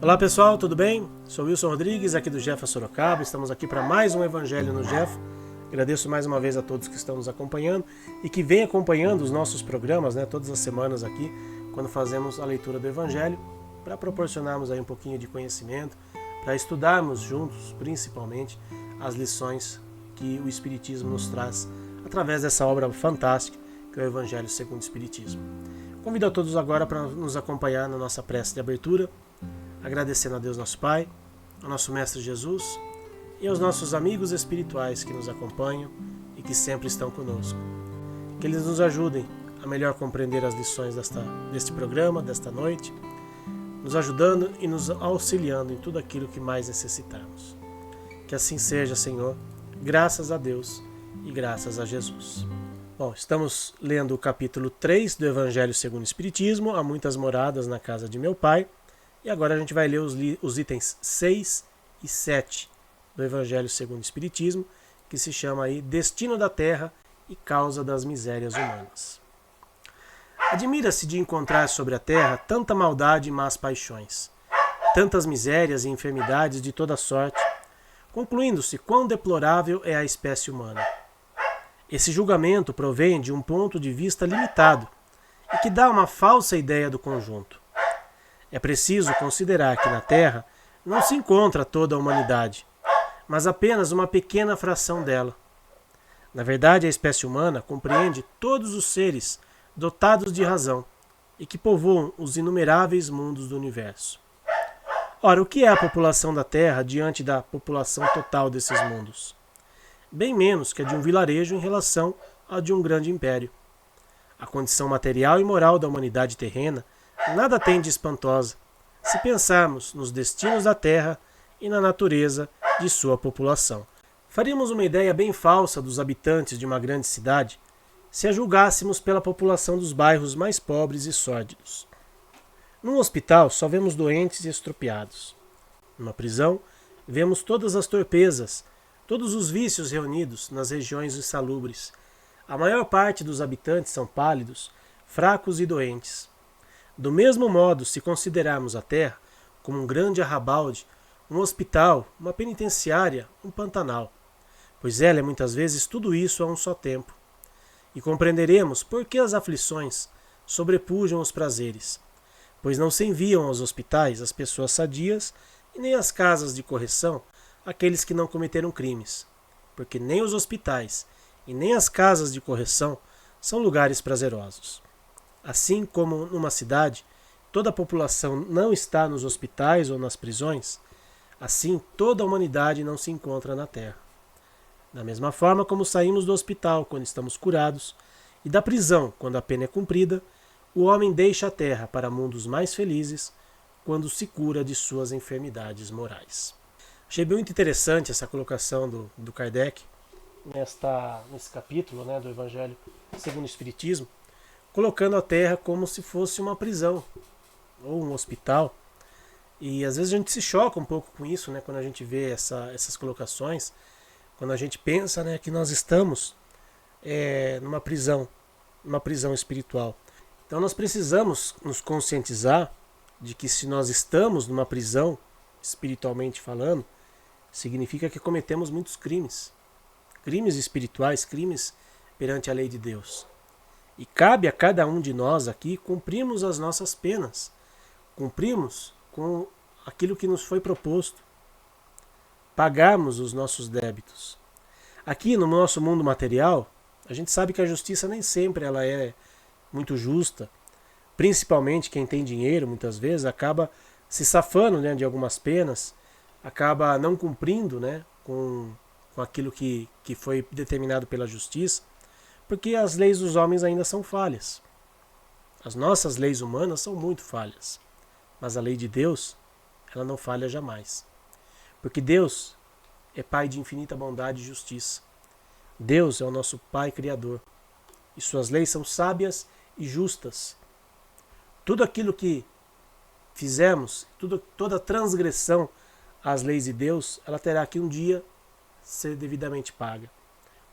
Olá pessoal, tudo bem? Sou Wilson Rodrigues, aqui do Jefa Sorocaba. Estamos aqui para mais um Evangelho no Jefa. Agradeço mais uma vez a todos que estão nos acompanhando e que vêm acompanhando os nossos programas, todas as semanas aqui, quando fazemos a leitura do Evangelho, para proporcionarmos aí um pouquinho de conhecimento, para estudarmos juntos, principalmente, as lições que o Espiritismo nos traz através dessa obra fantástica que é o Evangelho segundo o Espiritismo. Convido a todos agora para nos acompanhar na nossa prece de abertura, agradecendo a Deus nosso Pai, ao nosso Mestre Jesus e aos nossos amigos espirituais que nos acompanham e que sempre estão conosco. Que eles nos ajudem a melhor compreender as lições deste programa, desta noite, nos ajudando e nos auxiliando em tudo aquilo que mais necessitarmos. Que assim seja, Senhor, graças a Deus e graças a Jesus. Bom, estamos lendo o capítulo 3 do Evangelho segundo o Espiritismo, Há Muitas Moradas na Casa de Meu Pai, e agora a gente vai ler os itens 6 e 7 do Evangelho segundo o Espiritismo, que se chama aí Destino da Terra e Causa das Misérias Humanas. Admira-se de encontrar sobre a Terra tanta maldade e más paixões, tantas misérias e enfermidades de toda sorte, concluindo-se quão deplorável é a espécie humana. Esse julgamento provém de um ponto de vista limitado e que dá uma falsa ideia do conjunto. É preciso considerar que na Terra não se encontra toda a humanidade, mas apenas uma pequena fração dela. Na verdade, a espécie humana compreende todos os seres dotados de razão e que povoam os inumeráveis mundos do universo. Ora, o que é a população da Terra diante da população total desses mundos? Bem menos que a de um vilarejo em relação à de um grande império. A condição material e moral da humanidade terrena nada tem de espantosa, se pensarmos nos destinos da Terra e na natureza de sua população. Faríamos uma ideia bem falsa dos habitantes de uma grande cidade se a julgássemos pela população dos bairros mais pobres e sórdidos. Num hospital só vemos doentes e estropiados. Numa prisão, vemos todas as torpezas, todos os vícios reunidos nas regiões insalubres. A maior parte dos habitantes são pálidos, fracos e doentes. Do mesmo modo, se considerarmos a Terra como um grande arrabalde, um hospital, uma penitenciária, um pantanal, pois ela é muitas vezes tudo isso a um só tempo. E compreenderemos por que as aflições sobrepujam os prazeres, pois não se enviam aos hospitais as pessoas sadias e nem às casas de correção aqueles que não cometeram crimes, porque nem os hospitais e nem as casas de correção são lugares prazerosos. Assim como numa cidade, toda a população não está nos hospitais ou nas prisões, assim toda a humanidade não se encontra na Terra. Da mesma forma como saímos do hospital quando estamos curados e da prisão quando a pena é cumprida, o homem deixa a Terra para mundos mais felizes quando se cura de suas enfermidades morais. Achei muito interessante essa colocação do Kardec nesse capítulo do Evangelho segundo o Espiritismo, colocando a Terra como se fosse uma prisão ou um hospital. E às vezes a gente se choca um pouco com isso, quando a gente vê essas colocações, quando a gente pensa que nós estamos numa prisão espiritual. Então nós precisamos nos conscientizar de que se nós estamos numa prisão, espiritualmente falando, significa que cometemos muitos crimes. Crimes espirituais, crimes perante a lei de Deus. E cabe a cada um de nós aqui cumprirmos as nossas penas, cumprirmos com aquilo que nos foi proposto, pagarmos os nossos débitos. Aqui no nosso mundo material, a gente sabe que a justiça nem sempre ela é muito justa, principalmente quem tem dinheiro, muitas vezes, acaba se safando de algumas penas, acaba não cumprindo com aquilo que foi determinado pela justiça, porque as leis dos homens ainda são falhas. As nossas leis humanas são muito falhas, mas a lei de Deus, ela não falha jamais. Porque Deus é Pai de infinita bondade e justiça. Deus é o nosso Pai Criador, e suas leis são sábias e justas. Tudo aquilo que fizemos, toda transgressão às leis de Deus, ela terá que um dia ser devidamente paga.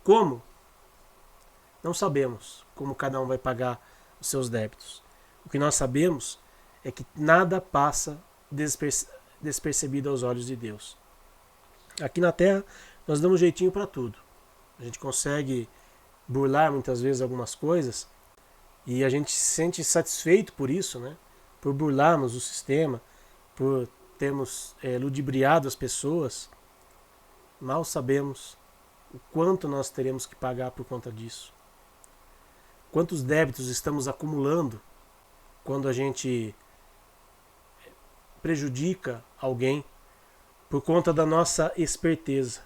Como? Não sabemos como cada um vai pagar os seus débitos. O que nós sabemos é que nada passa despercebida aos olhos de Deus. Aqui na Terra, nós damos jeitinho para tudo. A gente consegue burlar muitas vezes algumas coisas e a gente se sente satisfeito por isso, né? Por burlarmos o sistema, por termos ludibriado as pessoas. Mal sabemos o quanto nós teremos que pagar por conta disso. Quantos débitos estamos acumulando quando a gente prejudica alguém por conta da nossa esperteza.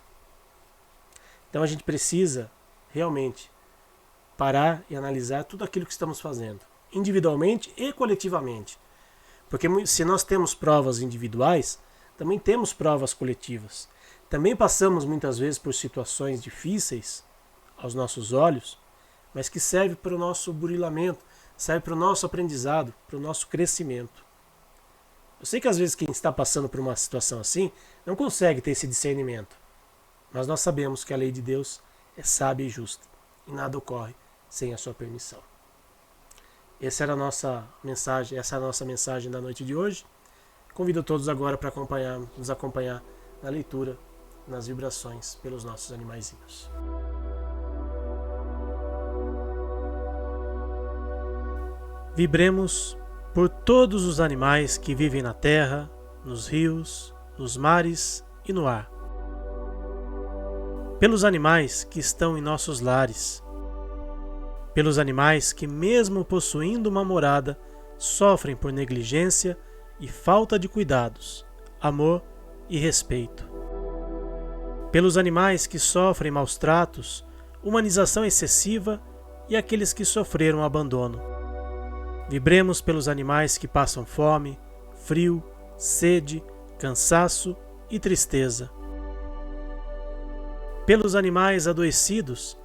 Então a gente precisa realmente parar e analisar tudo aquilo que estamos fazendo, individualmente e coletivamente. Porque se nós temos provas individuais, também temos provas coletivas. Também passamos muitas vezes por situações difíceis aos nossos olhos, mas que serve para o nosso burilamento, serve para o nosso aprendizado, para o nosso crescimento. Eu sei que às vezes quem está passando por uma situação assim não consegue ter esse discernimento, mas nós sabemos que a lei de Deus é sábia e justa e nada ocorre sem a sua permissão. Essa era a nossa mensagem da noite de hoje. Convido todos agora para nos acompanhar na leitura, nas vibrações pelos nossos animaizinhos. Vibremos por todos os animais que vivem na terra, nos rios, nos mares e no ar. Pelos animais que estão em nossos lares. Pelos animais que, mesmo possuindo uma morada, sofrem por negligência e falta de cuidados, amor e respeito. Pelos animais que sofrem maus tratos, humanização excessiva e aqueles que sofreram abandono. Vibremos pelos animais que passam fome, frio, sede, cansaço e tristeza. Pelos animais adoecidos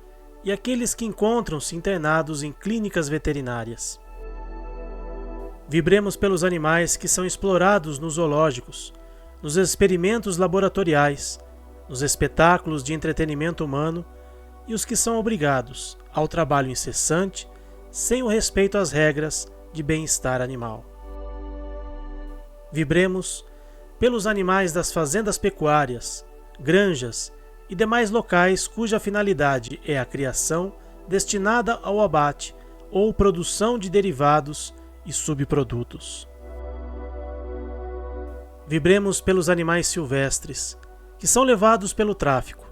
e aqueles que encontram-se internados em clínicas veterinárias. Vibremos pelos animais que são explorados nos zoológicos, nos experimentos laboratoriais, nos espetáculos de entretenimento humano e os que são obrigados ao trabalho incessante sem o respeito às regras de bem-estar animal. Vibremos pelos animais das fazendas pecuárias, granjas e demais locais cuja finalidade é a criação destinada ao abate ou produção de derivados e subprodutos. Vibremos pelos animais silvestres, que são levados pelo tráfico,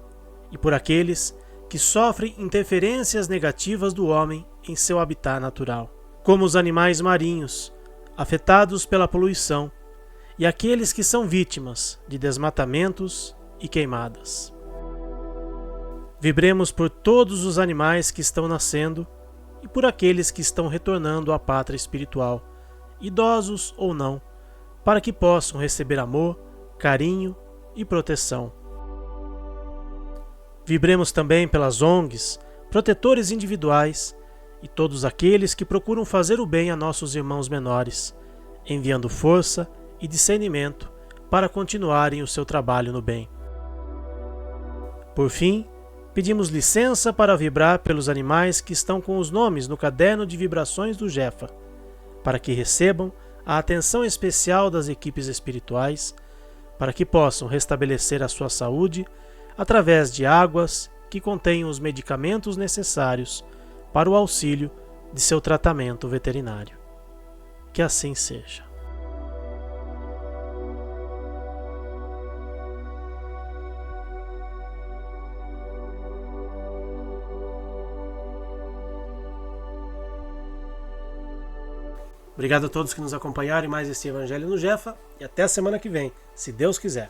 e por aqueles que sofrem interferências negativas do homem em seu habitat natural, como os animais marinhos, afetados pela poluição, e aqueles que são vítimas de desmatamentos e queimadas. Vibremos por todos os animais que estão nascendo e por aqueles que estão retornando à pátria espiritual, idosos ou não, para que possam receber amor, carinho e proteção. Vibremos também pelas ONGs, protetores individuais e todos aqueles que procuram fazer o bem a nossos irmãos menores, enviando força e discernimento para continuarem o seu trabalho no bem. Por fim, pedimos licença para vibrar pelos animais que estão com os nomes no caderno de vibrações do Jefa, para que recebam a atenção especial das equipes espirituais, para que possam restabelecer a sua saúde através de águas que contenham os medicamentos necessários para o auxílio de seu tratamento veterinário. Que assim seja. Obrigado a todos que nos acompanharam em mais esse Evangelho no Jefa e até a semana que vem, se Deus quiser.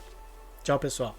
Tchau, pessoal.